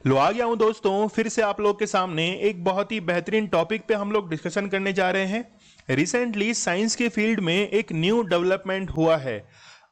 लो आ गया हूं दोस्तों, फिर से आप लोग के सामने एक बहुत ही बेहतरीन टॉपिक पे हम लोग डिस्कशन करने जा रहे हैं। रिसेंटली साइंस के फील्ड में एक न्यू डेवलपमेंट हुआ है।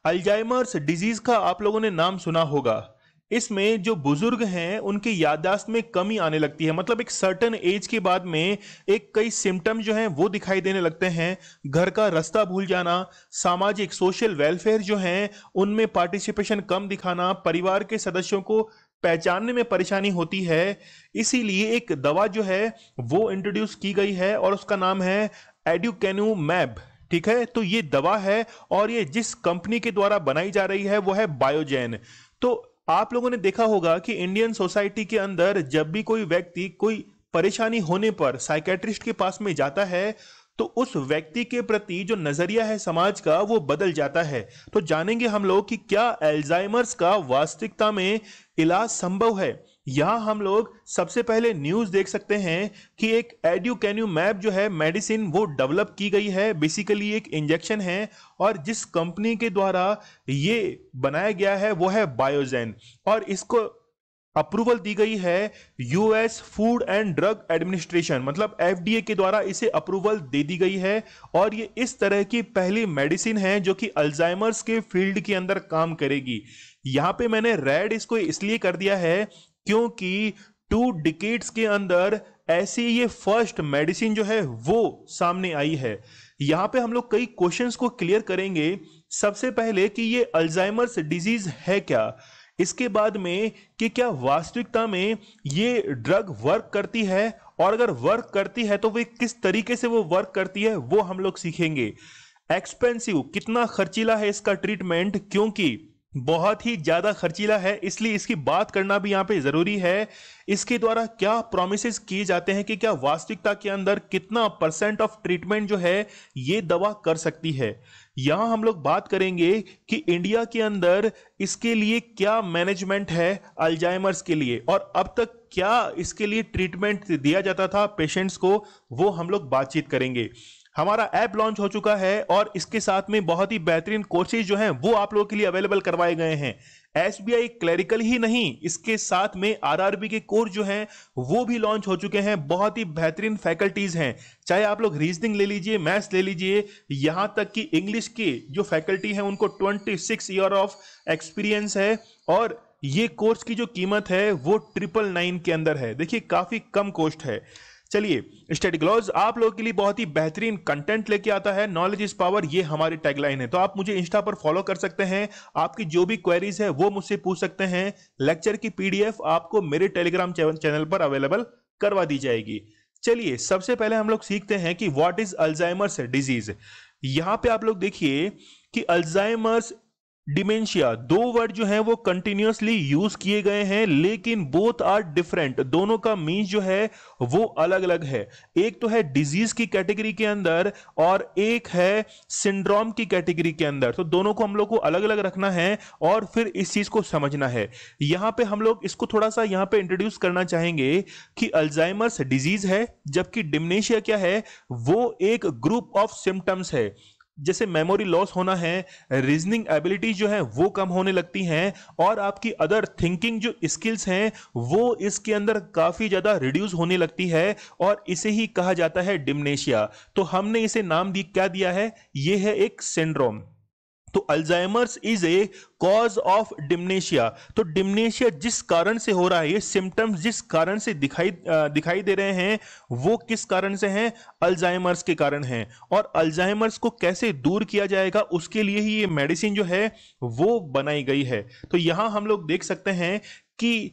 अल्जाइमर्स डिजीज का आप लोगों ने नाम सुना होगा। इसमें जो बुजुर्ग हैं उनकी याददाश्त में कमी आने लगती है, मतलब एक सर्टेन एज के बाद में एक कई सिम्टम जो हैं वो दिखाई देने लगते हैं। घर का रास्ता भूल जाना, सामाजिक सोशल वेलफेयर जो हैं उनमें पार्टिसिपेशन कम दिखाना, परिवार के सदस्यों को पहचानने में परेशानी होती है। इसीलिए एक दवा जो है वो इंट्रोड्यूस की गई है और उसका नाम है एड्यूकेनुमैब। ठीक है, तो ये दवा है और ये जिस कंपनी के द्वारा बनाई जा रही है वो है बायोजेन। तो आप लोगों ने देखा होगा कि इंडियन सोसाइटी के अंदर जब भी कोई व्यक्ति कोई परेशानी होने पर साइकेट्रिस्ट के पास में जाता है तो उस व्यक्ति के प्रति जो नजरिया है समाज का वो बदल जाता है। तो जानेंगे हम लोग कि क्या अल्जाइमर्स का वास्तविकता में इलाज संभव है। यहां हम लोग सबसे पहले न्यूज देख सकते हैं कि एक एड्यूकेनुमैब जो है मेडिसिन वो डेवलप की गई है। बेसिकली एक इंजेक्शन है और जिस कंपनी के द्वारा ये बनाया गया है वो है बायोजेन और इसको अप्रूवल दी गई है US food and drug administration, मतलब एफडीए के द्वारा इसे अप्रूवल दे दी गई है। और ये इस तरह की पहली मेडिसिन है जो कि अल्जाइमर्स के फील्ड के अंदर काम करेगी। यहां पे मैंने रेड इसको इसलिए कर दिया है क्योंकि 2 डिकेड्स के अंदर ऐसी ये फर्स्ट मेडिसिन जो है वो सामने आई है। यहां पे हम लोग कई क्वेश्चंस को क्लियर करेंगे। सबसे पहले कि ये अल्जाइमर्स डिजीज है क्या, इसके बाद में कि क्या वास्तविकता में ये ड्रग वर्क करती है और अगर वर्क करती है तो वे किस तरीके से वो वर्क करती है वो हम लोग सीखेंगे। एक्सपेंसिव, कितना खर्चीला है इसका ट्रीटमेंट, क्योंकि बहुत ही ज्यादा खर्चीला है इसलिए इसकी बात करना भी यहां पे जरूरी है। इसके द्वारा क्या प्रोमिसेस किए जाते हैं कि क्या वास्तविकता के अंदर कितना % ऑफ ट्रीटमेंट जो है ये दवा कर सकती है। यहां हम लोग बात करेंगे कि इंडिया के अंदर इसके लिए क्या मैनेजमेंट है अल्जाइमर्स के लिए और अब तक क्या इसके लिए ट्रीटमेंट दिया जाता था पेशेंट्स को, वो हम लोग बातचीत करेंगे। हमारा ऐप लॉन्च हो चुका है और इसके साथ में बहुत ही बेहतरीन कोर्सेज जो हैं वो आप लोगों के लिए अवेलेबल करवाए गए हैं। एसबीआई क्लरिकल ही नहीं, इसके साथ में आरआरबी के कोर्स जो हैं वो भी लॉन्च हो चुके हैं। बहुत ही बेहतरीन फैकल्टीज हैं, चाहे आप लोग रीजनिंग ले लीजिए, मैथ्स ले लीजिए, यहां तक कि इंग्लिश की जो फैकल्टी है उनको 26 ईयर ऑफ एक्सपीरियंस है और ये कोर्स की जो कीमत है वो 999 के अंदर है। देखिए काफी कम कॉस्ट है। चलिए, स्टडी ग्लोव्स आप लोगों के लिए बहुत ही बेहतरीन कंटेंट लेके आता है। नॉलेज इज पावर, ये हमारी टैगलाइन है। तो आप मुझे इंस्टा पर फॉलो कर सकते हैं, आपकी जो भी क्वेरीज है वो मुझसे पूछ सकते हैं। लेक्चर की पीडीएफ आपको मेरे टेलीग्राम चैनल पर अवेलेबल करवा दी जाएगी। चलिए, सबसे पहले हम लोग सीखते हैं कि व्हाट इज अल्जाइमर्स डिजीज। यहां पे आप लोग देखिए कि अल्जाइमर्स डिमेंशिया, 2 वर्ड जो हैं वो कंटिन्यूअसली यूज किए गए हैं लेकिन बोथ आर डिफरेंट। दोनों का मीन्स जो है वो अलग अलग है। एक तो है डिजीज की कैटेगरी के अंदर और एक है सिंड्रोम की कैटेगरी के अंदर। तो दोनों को हम लोग को अलग अलग रखना है और फिर इस चीज को समझना है। यहां पे हम लोग इसको थोड़ा सा यहां पे इंट्रोड्यूस करना चाहेंगे कि अल्जाइमर्स डिजीज है जबकि डिमेंशिया क्या है, वो एक ग्रुप ऑफ सिम्टम्स है। जैसे मेमोरी लॉस होना है, रीजनिंग एबिलिटी जो है वो कम होने लगती हैं और आपकी अदर थिंकिंग जो स्किल्स हैं वो इसके अंदर काफी ज्यादा रिड्यूस होने लगती है और इसे ही कहा जाता है डिमेंशिया। तो हमने इसे नाम क्या दिया है, ये है एक सिंड्रोम। तो Alzheimer's is a cause of dementia. तो डिमेंशिया जिस कारण से हो रहा है, ये सिम्टम्स जिस कारण से दिखाई दे रहे हैं वो किस कारण से हैं, अल्जाइमर्स के कारण हैं। और अल्जाइमर्स को कैसे दूर किया जाएगा उसके लिए ही ये मेडिसिन जो है वो बनाई गई है। तो यहां हम लोग देख सकते हैं कि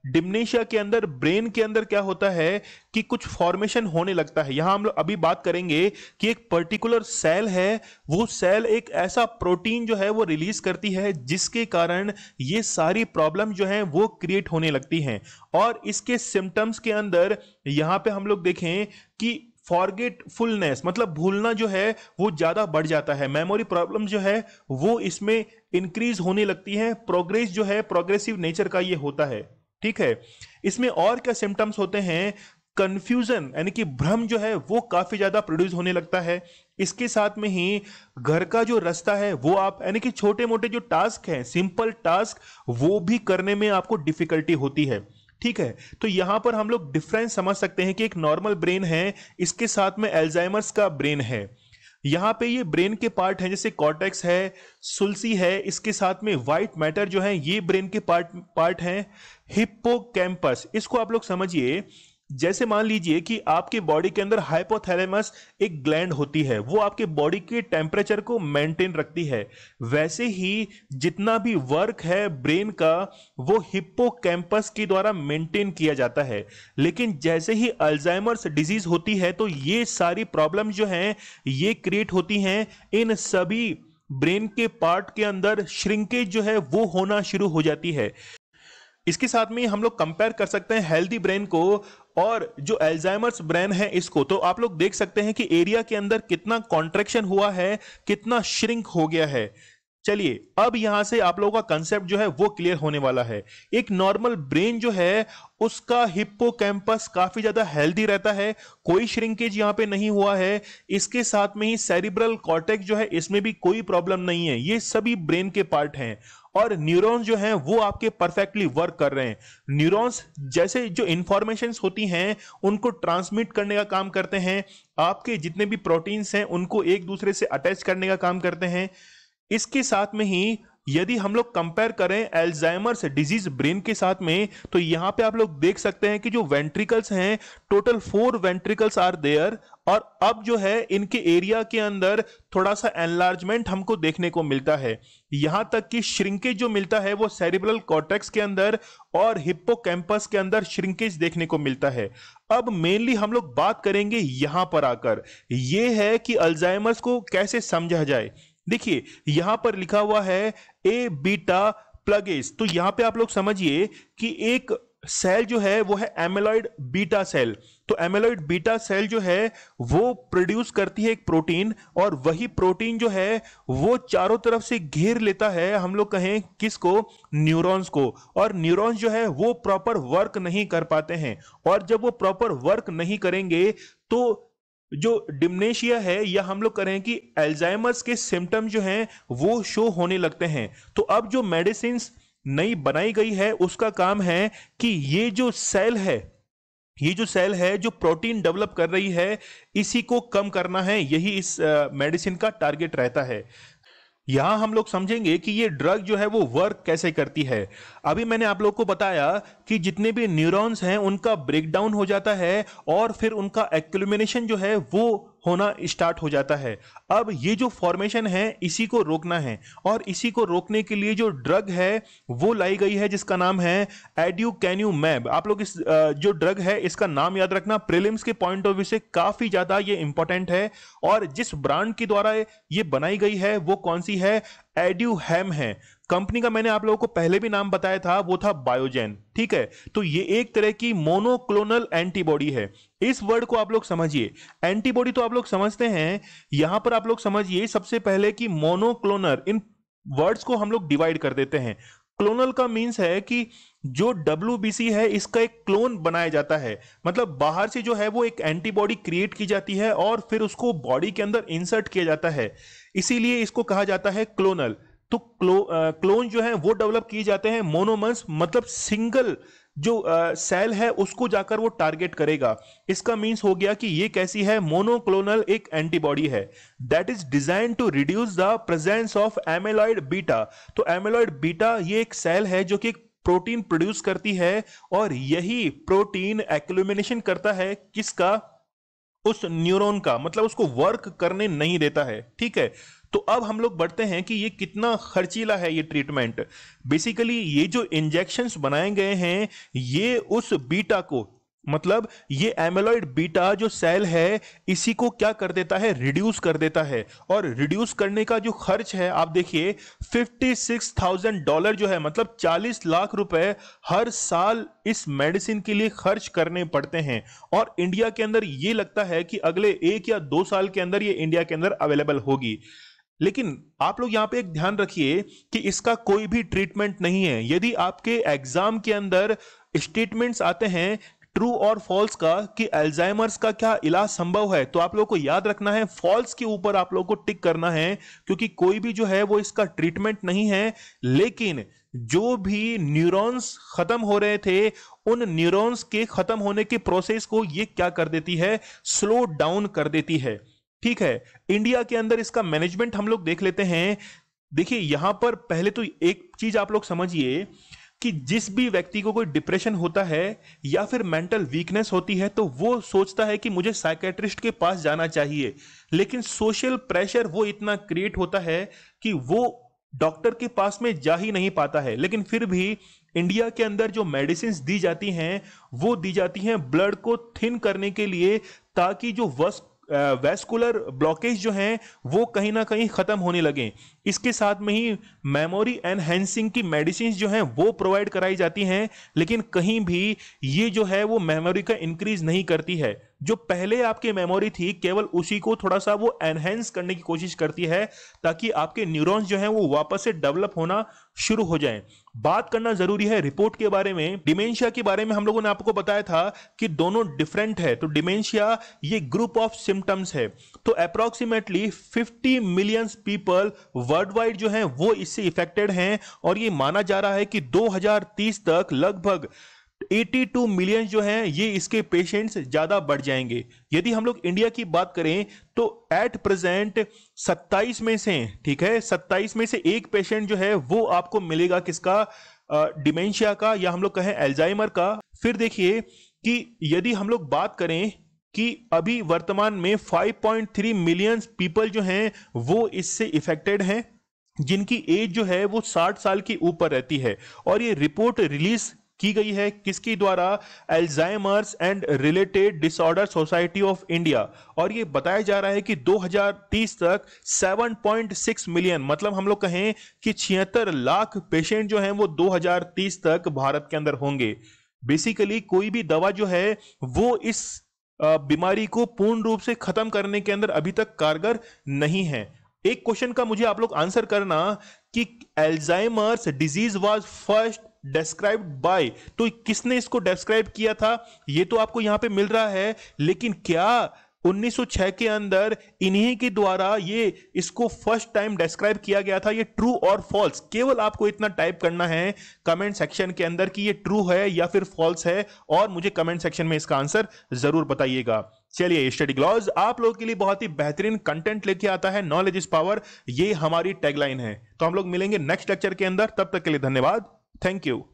डिमेंशिया के अंदर ब्रेन के अंदर क्या होता है कि कुछ फॉर्मेशन होने लगता है। यहां हम लोग अभी बात करेंगे कि एक पर्टिकुलर सेल है, वो सेल एक ऐसा प्रोटीन जो है वो रिलीज करती है जिसके कारण ये सारी प्रॉब्लम जो है वो क्रिएट होने लगती हैं। और इसके सिम्टम्स के अंदर यहां पे हम लोग देखें कि फॉरगेटफुलनेस, मतलब भूलना जो है वो ज्यादा बढ़ जाता है। मेमोरी प्रॉब्लम जो है वो इसमें इंक्रीज होने लगती है। प्रोग्रेस जो है प्रोग्रेसिव नेचर का ये होता है। ठीक है, इसमें और क्या सिम्टम्स होते हैं, कंफ्यूजन यानी कि भ्रम जो है वो काफी ज्यादा प्रोड्यूस होने लगता है। इसके साथ में ही घर का जो रास्ता है वो आप यानी कि छोटे मोटे जो टास्क हैं, सिंपल टास्क, वो भी करने में आपको डिफिकल्टी होती है। ठीक है, तो यहां पर हम लोग डिफरेंस समझ सकते हैं कि एक नॉर्मल ब्रेन है, इसके साथ में अल्जाइमर्स का ब्रेन है। यहाँ पे ये ब्रेन के पार्ट हैं, जैसे कॉर्टेक्स है, सुल्सी है, इसके साथ में व्हाइट मैटर जो है ये ब्रेन के पार्ट हैं। हिप्पोकैम्पस, इसको आप लोग समझिए, जैसे मान लीजिए कि आपके बॉडी के अंदर हाइपोथैलेमस एक ग्लैंड होती है, वो आपके बॉडी के टेम्परेचर को मेंटेन रखती है। वैसे ही जितना भी वर्क है ब्रेन का वो हिप्पोकैम्पस के द्वारा मेंटेन किया जाता है। लेकिन जैसे ही अल्जाइमर्स डिजीज होती है तो ये सारी प्रॉब्लम जो हैं ये क्रिएट होती हैं, इन सभी ब्रेन के पार्ट के अंदर श्रिंकेज जो है वो होना शुरू हो जाती है। इसके साथ में हम लोग कंपेयर कर सकते हैं हेल्दी ब्रेन को और जो अल्जाइमर्स ब्रेन है इसको। तो आप लोग देख सकते हैं कि एरिया के अंदर कितना कॉन्ट्रैक्शन हुआ है, कितना श्रिंक हो गया है। चलिए अब यहां से आप लोगों का कंसेप्ट जो है वो क्लियर होने वाला है। एक नॉर्मल ब्रेन जो है उसका हिप्पोकैम्पस काफी ज्यादा हेल्दी रहता है, कोई श्रिंकेज यहां पे नहीं हुआ है। इसके साथ में ही सेरिब्रल कॉर्टेक्स जो है इसमें भी कोई प्रॉब्लम नहीं है, ये सभी ब्रेन के पार्ट हैं। और न्यूरॉन्स जो हैं वो आपके परफेक्टली वर्क कर रहे हैं। न्यूरॉन्स जैसे जो इंफॉर्मेशंस होती हैं उनको ट्रांसमिट करने का काम करते हैं, आपके जितने भी प्रोटीन्स हैं उनको एक दूसरे से अटैच करने का काम करते हैं। इसके साथ में ही यदि हम लोग कंपेयर करें अल्जाइमर्स डिजीज ब्रेन के साथ में, तो यहां पे आप लोग देख सकते हैं कि जो वेंट्रिकल्स हैं, टोटल 4 वेंट्रिकल्स आर देयर। और अब जो है इनके एरिया के अंदर थोड़ा सा एनलार्जमेंट हमको देखने को मिलता है। यहां तक कि श्रिंकेज जो मिलता है वो सेरिब्रल कॉर्टेक्स के अंदर और हिप्पोकैम्पस के अंदर श्रिंकेज देखने को मिलता है। अब मेनली हम लोग बात करेंगे यहां पर आकर, यह है कि अल्जाइमर्स को कैसे समझा जाए। देखिए यहां पर लिखा हुआ है ए बीटा प्लगेज, तो यहां पे आप लोग समझिए कि एक सेल जो है वो है एमिलॉइड बीटा सेल। तो एमिलॉइड बीटा सेल जो है वो प्रोड्यूस करती है एक प्रोटीन, और वही प्रोटीन जो है वो चारों तरफ से घेर लेता है, हम लोग कहें किसको, न्यूरॉन्स को। और न्यूरॉन्स जो है वो प्रॉपर वर्क नहीं कर पाते हैं, और जब वो प्रॉपर वर्क नहीं करेंगे तो जो डिमनेशिया है या हम लोग करें कि अल्जाइमर्स के सिम्टम जो हैं वो शो होने लगते हैं। तो अब जो मेडिसिन नई बनाई गई है उसका काम है कि ये जो सेल है जो प्रोटीन डेवलप कर रही है इसी को कम करना है, यही इस मेडिसिन का टारगेट रहता है। यहां हम लोग समझेंगे कि ये ड्रग जो है वो वर्क कैसे करती है। अभी मैंने आप लोग को बताया कि जितने भी न्यूरॉन्स हैं उनका ब्रेकडाउन हो जाता है और फिर उनका एक्यूमुलेशन जो है वो होना स्टार्ट हो जाता है। अब ये जो फॉर्मेशन है इसी को रोकना है, और इसी को रोकने के लिए जो ड्रग है वो लाई गई है जिसका नाम है एड्यूकैन्यूमैब। आप लोग इस जो ड्रग है इसका नाम याद रखना, प्रीलिम्स के पॉइंट ऑफ व्यू से काफी ज्यादा ये इंपॉर्टेंट है। और जिस ब्रांड के द्वारा ये बनाई गई है वो कौन सी है, एड्यूहैम है। कंपनी का मैंने आप लोगों को पहले भी नाम बताया था, वो था बायोजेन। ठीक है, तो ये एक तरह की मोनोक्लोनल एंटीबॉडी है। इस वर्ड को आप लोग समझिए, एंटीबॉडी तो आप लोग समझते हैं, यहां पर आप लोग समझिए सबसे पहले कि मोनोक्लोनल, इन वर्ड्स को हम लोग डिवाइड कर देते हैं। क्लोनल का मीन्स है कि जो WBC है इसका एक क्लोन बनाया जाता है, मतलब बाहर से जो है वो एक एंटीबॉडी क्रिएट की जाती है और फिर उसको बॉडी के अंदर इंसर्ट किया जाता है, इसीलिए इसको कहा जाता है क्लोनल। तो क्लोन जो है वो डेवलप किए जाते हैं, मोनोमर्स मतलब सिंगल जो सेल है उसको जाकर वो टारगेट करेगा। इसका मीन्स हो गया कि ये कैसी है, मोनोक्लोनल एक एंटीबॉडी है that is design to reduce the presence of amyloid beta. तो एमिलॉइड बीटा ये एक सेल है जो कि प्रोटीन प्रोड्यूस करती है, और यही प्रोटीन एक्यूमुलेशन करता है किसका, उस न्यूरॉन का, मतलब उसको वर्क करने नहीं देता है। ठीक है, तो अब हम लोग बढ़ते हैं कि ये कितना खर्चीला है ये ट्रीटमेंट। बेसिकली ये जो इंजेक्शंस बनाए गए हैं ये उस बीटा को, मतलब ये एमिलॉइड बीटा जो सेल है इसी को क्या कर देता है, रिड्यूस कर देता है। और रिड्यूस करने का जो खर्च है आप देखिए $56,000 जो है, मतलब 40 लाख रुपए हर साल इस मेडिसिन के लिए खर्च करने पड़ते हैं। और इंडिया के अंदर ये लगता है कि अगले 1 या 2 साल के अंदर ये इंडिया के अंदर अवेलेबल होगी। लेकिन आप लोग यहां पे एक ध्यान रखिए कि इसका कोई भी ट्रीटमेंट नहीं है। यदि आपके एग्जाम के अंदर स्टेटमेंट्स आते हैं ट्रू और फॉल्स का कि अल्जाइमर्स का क्या इलाज संभव है, तो आप लोगों को याद रखना है फॉल्स के ऊपर आप लोगों को टिक करना है, क्योंकि कोई भी जो है वो इसका ट्रीटमेंट नहीं है, लेकिन जो भी न्यूरॉन्स खत्म हो रहे थे उन न्यूरॉन्स के खत्म होने के प्रोसेस को ये क्या कर देती है, स्लो डाउन कर देती है। ठीक है, इंडिया के अंदर इसका मैनेजमेंट हम लोग देख लेते हैं। देखिए यहां पर पहले तो एक चीज आप लोग समझिए कि जिस भी व्यक्ति को कोई डिप्रेशन होता है या फिर मेंटल वीकनेस होती है तो वो सोचता है कि मुझे साइकेट्रिस्ट के पास जाना चाहिए, लेकिन सोशल प्रेशर वो इतना क्रिएट होता है कि वो डॉक्टर के पास में जा ही नहीं पाता है। लेकिन फिर भी इंडिया के अंदर जो मेडिसिन दी जाती हैं वो दी जाती हैं ब्लड को थिन करने के लिए, ताकि जो वैस्कुलर ब्लॉकेज जो हैं वो कहीं ना कहीं खत्म होने लगे। इसके साथ में ही मेमोरी एनहेंसिंग की मेडिसिन जो हैं वो प्रोवाइड कराई जाती हैं, लेकिन कहीं भी ये जो है वो मेमोरी का इंक्रीज नहीं करती है। जो पहले आपकी मेमोरी थी केवल उसी को थोड़ा सा वो एनहेंस करने की कोशिश करती है, ताकि आपके न्यूरॉन्स जो हैं वो वापस से डेवलप होना शुरू हो जाएं। बात करना जरूरी है रिपोर्ट के बारे में। डिमेंशिया के बारे में हम लोगों ने आपको बताया था कि दोनों डिफरेंट है, तो डिमेंशिया ये ग्रुप ऑफ सिम्टम्स है। तो approximately 50 million people world wide जो हैं वो इससे इफेक्टेड हैं, और ये माना जा रहा है कि 2030 तक लगभग 82 मिलियन जो हैं ये इसके पेशेंट्स ज्यादा बढ़ जाएंगे। यदि हम लोग इंडिया की बात करें तो एट प्रेजेंट 27 में से, ठीक है, 27 में से एक पेशेंट जो है वो आपको मिलेगा किसका, डिमेंशिया का, या हम लोग कहें अल्जाइमर का। फिर देखिए कि यदि हम लोग बात करें कि अभी वर्तमान में 5.3 मिलियन पीपल जो हैं वो इससे इफेक्टेड हैं, जिनकी एज जो है वो 60 साल के ऊपर रहती है। और ये रिपोर्ट रिलीज की गई है किसकी द्वारा, Alzheimer's and related disorder society of India. और ये बताया जा रहा है कि 2030 तक 7.6 मिलियन, मतलब हम लोग कहें कि 76 लाख पेशेंट जो हैं वो 2030 तक भारत के अंदर होंगे। बेसिकली कोई भी दवा जो है वो इस बीमारी को पूर्ण रूप से खत्म करने के अंदर अभी तक कारगर नहीं है। एक क्वेश्चन का मुझे आप लोग आंसर करना कि Alzheimer's disease was first described bye, तो किसने इसको डिस्क्राइब किया था, ये तो आपको यहां पे मिल रहा है, लेकिन क्या 1906 के अंदर इन्हीं के द्वारा ये इसको फर्स्ट टाइम डिस्क्राइब किया गया था, ये ट्रू और फॉल्स, केवल आपको इतना टाइप करना है कमेंट सेक्शन के अंदर कि ये ट्रू है या फिर फॉल्स है, और मुझे कमेंट सेक्शन में इसका आंसर जरूर बताइएगा। चलिए, स्टडी ग्लॉस आप लोगों के लिए बहुत ही बेहतरीन कंटेंट लेके आता है, नॉलेज इज पावर, ये हमारी टैगलाइन है। तो हम लोग मिलेंगे नेक्स्ट लेक्चर के अंदर, तब तक के लिए धन्यवाद, थैंक यू।